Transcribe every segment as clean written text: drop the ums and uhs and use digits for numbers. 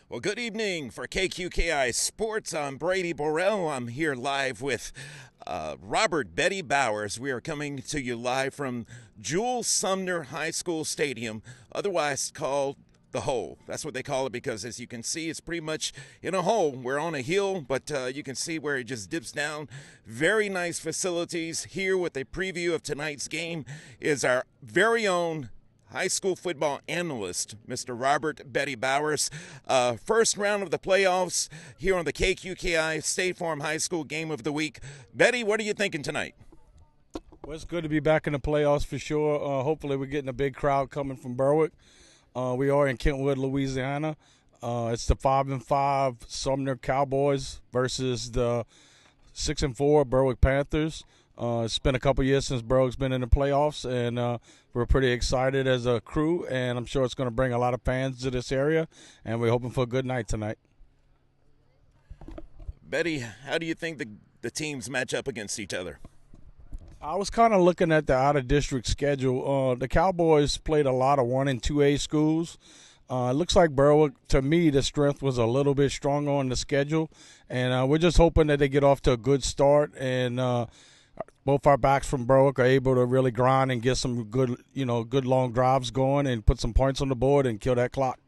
Well, good evening for KQKI Sports. I'm Brady Borrell. I'm here live with Robert Betty Bowers. We are coming to you live from Jules Sumner High School Stadium, otherwise called the hole. That's what they call it because, as you can see, it's pretty much in a hole. We're on a hill, but you can see where it just dips down. Very nice facilities. Here with a preview of tonight's game is our very own high school football analyst, Mr. Robert Betty Bowers. First round of the playoffs here on the KQKI State Farm High School Game of the Week. Betty, what are you thinking tonight? Well, it's good to be back in the playoffs for sure. Hopefully we're getting a big crowd coming from Berwick. We are in Kentwood, Louisiana. It's the 5-5 Sumner Cowboys versus the 6-4 Berwick Panthers. It's been a couple years since Berwick's been in the playoffs, and we're pretty excited as a crew, and I'm sure it's going to bring a lot of fans to this area, and we're hoping for a good night tonight. Betty, how do you think the teams match up against each other? I was kind of looking at the out-of-district schedule. The Cowboys played a lot of 1 and 2A schools. It looks like Berwick, to me, the strength was a little bit stronger on the schedule, and we're just hoping that they get off to a good start, and both our backs from Berwick are able to really grind and get some good long drives going and put some points on the board and kill that clock.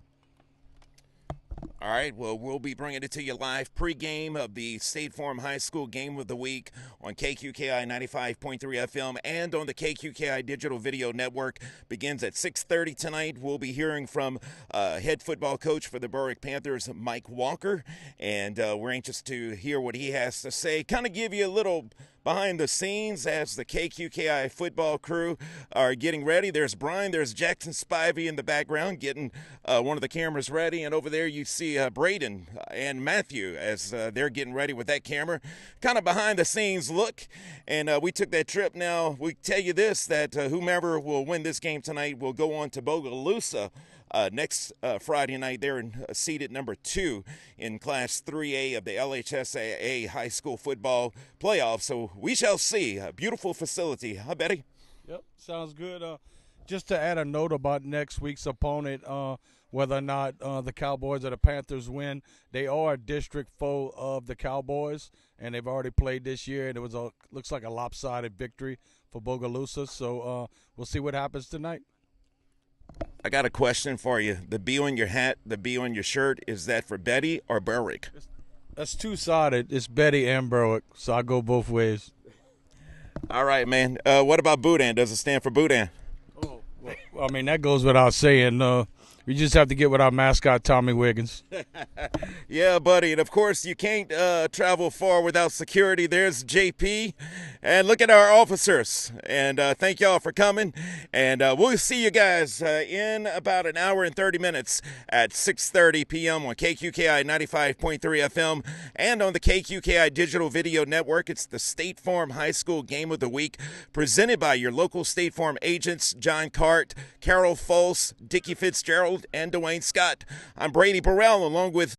All right, well, we'll be bringing it to you live pregame of the State Farm High School Game of the Week on KQKI 95.3 FM and on the KQKI Digital Video Network. Begins at 6:30 tonight. We'll be hearing from head football coach for the Berwick Panthers, Mike Walker, and we're anxious to hear what he has to say. Kind of give you a little behind the scenes as the KQKI football crew are getting ready. There's Brian, there's Jackson Spivey in the background getting one of the cameras ready, and over there you see Braden and Matthew as they're getting ready with that camera. Kind of behind the scenes look, and we took that trip. Now we tell you this, that whomever will win this game tonight will go on to Bogalusa next Friday night. They're seated number 2 in Class 3A of the LHSAA high school football playoff. So we shall see. A beautiful facility. Huh, Betty? Yep, sounds good. Just to add a note about next week's opponent, whether or not the Cowboys or the Panthers win, they are a district foe of the Cowboys, and they've already played this year, and it was looks like a lopsided victory for Bogalusa. So we'll see what happens tonight. I got a question for you. The B on your hat, the B on your shirt, is that for Betty or Berwick? That's two-sided. It's Betty and Berwick, so I go both ways. All right, man. What about Boudin? Does it stand for Boudin? Oh, well, I mean, that goes without saying. We just have to get with our mascot, Tommy Wiggins. Yeah, buddy. And, of course, you can't travel far without security. There's JP. And look at our officers. And thank y'all for coming. And we'll see you guys in about an hour and 30 minutes at 6:30 p.m. on KQKI 95.3 FM and on the KQKI Digital Video Network. It's the State Farm High School Game of the Week, presented by your local State Farm agents, John Cart, Carol Fultz, Dickie Fitzgerald, and Dwayne Scott. I'm Brady Borrell, along with